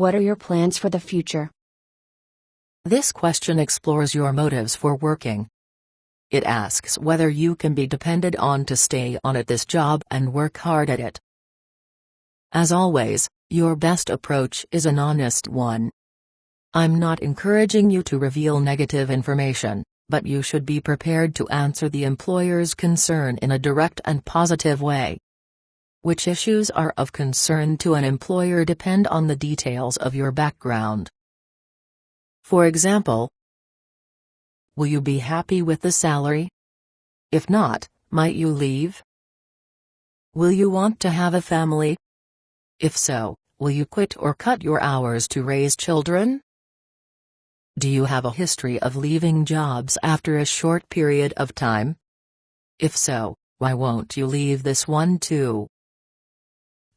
What are your plans for the future? This question explores your motives for working. It asks whether you can be depended on to stay on at this job and work hard at it. As always, your best approach is an honest one. I'm not encouraging you to reveal negative information, but you should be prepared to answer the employer's concern in a direct and positive way. Which issues are of concern to an employer depend on the details of your background. For example, will you be happy with the salary? If not, might you leave? Will you want to have a family? If so, will you quit or cut your hours to raise children? Do you have a history of leaving jobs after a short period of time? If so, why won't you leave this one too?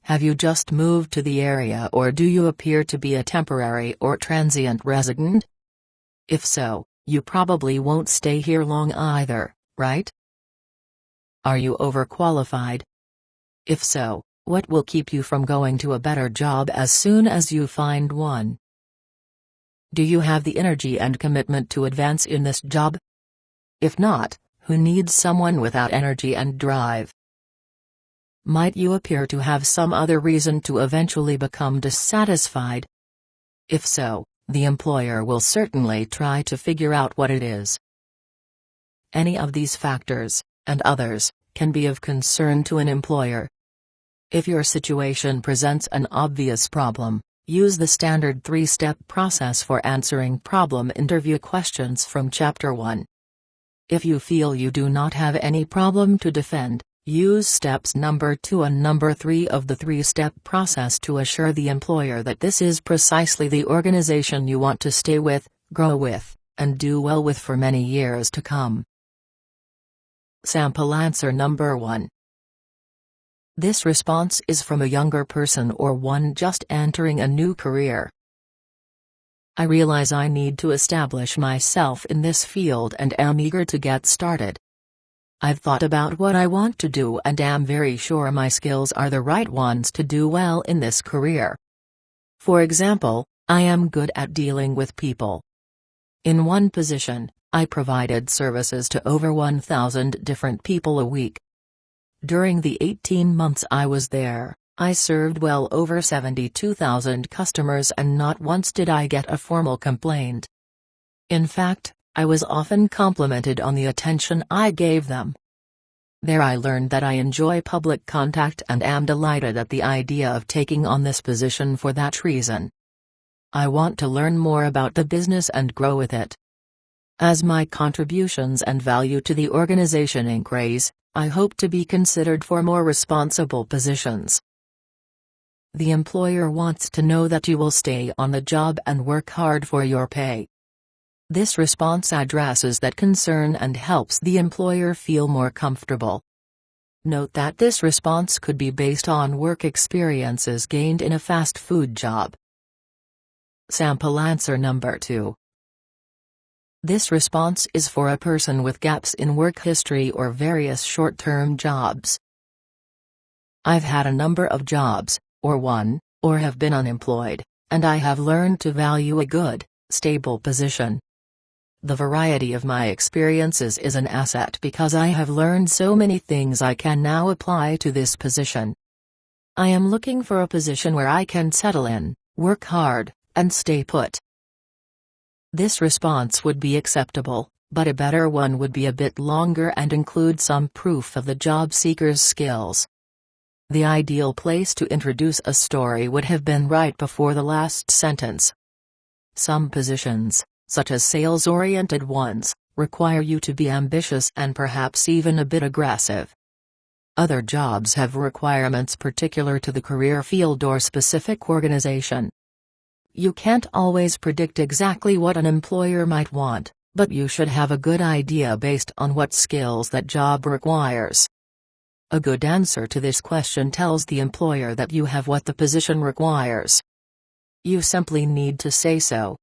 Have you just moved to the area or do you appear to be a temporary or transient resident? If so, you probably won't stay here long either, right? Are you overqualified? If so, what will keep you from going to a better job as soon as you find one? Do you have the energy and commitment to advance in this job? If not, who needs someone without energy and drive? Might you appear to have some other reason to eventually become dissatisfied? If so, the employer will certainly try to figure out what it is. Any of these factors, and others, can be of concern to an employer. If your situation presents an obvious problem, use the standard 3-step process for answering problem interview questions from Chapter 1. If you feel you do not have any problem to defend, use steps number 2 and number 3 of the 3-step process to assure the employer that this is precisely the organization you want to stay with, grow with, and do well with for many years to come. Sample answer number 1. This response is from a younger person or one just entering a new career. I realize I need to establish myself in this field and am eager to get started. I've thought about what I want to do and am very sure my skills are the right ones to do well in this career. For example, I am good at dealing with people. In one position, I provided services to over 1,000 different people a week. During the 18 months I was there, I served well over 72,000 customers and not once did I get a formal complaint. In fact, I was often complimented on the attention I gave them. There I learned that I enjoy public contact and am delighted at the idea of taking on this position for that reason. I want to learn more about the business and grow with it. As my contributions and value to the organization increase, I hope to be considered for more responsible positions. The employer wants to know that you will stay on the job and work hard for your pay. This response addresses that concern and helps the employer feel more comfortable. Note that this response could be based on work experiences gained in a fast food job. Sample answer number 2. This response is for a person with gaps in work history or various short-term jobs. I've had a number of jobs, or one, or have been unemployed, and I have learned to value a good, stable position. The variety of my experiences is an asset because I have learned so many things I can now apply to this position. I am looking for a position where I can settle in, work hard, and stay put. This response would be acceptable, but a better one would be a bit longer and include some proof of the job seeker's skills. The ideal place to introduce a story would have been right before the last sentence. Some positions, such as sales-oriented ones, require you to be ambitious and perhaps even a bit aggressive. Other jobs have requirements particular to the career field or specific organization. You can't always predict exactly what an employer might want, but you should have a good idea based on what skills that job requires. A good answer to this question tells the employer that you have what the position requires. You simply need to say so.